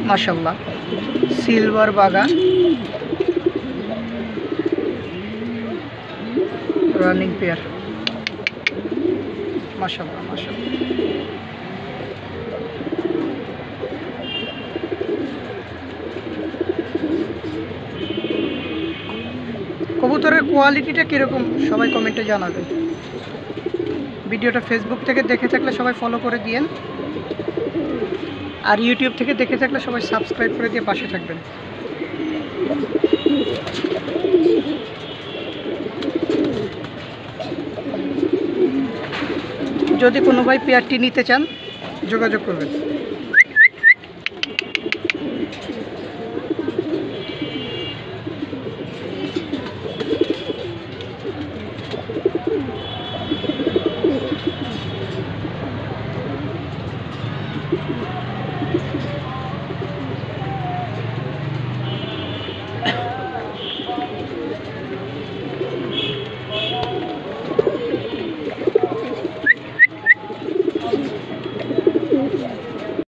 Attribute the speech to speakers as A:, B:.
A: মাশাআল্লাহ, সিলভার বাগা running pair. মাশাআল্লাহ মাশাআল্লাহ। কবুতরের কোয়ালিটিটা কীরকম সবাই কমেন্টে জানাবেন। ভিডিওটা ফেসবুক থেকে দেখে থাকলে সবাই ফলো করে দিয়েন, আর ইউটিউব থেকে দেখে থাকলে সবাই সাবস্ক্রাইব করে দিয়ে পাশে থাকবেন। যদি কোনো ভাই পেয়ারটি নিতে চান যোগাযোগ করবেন।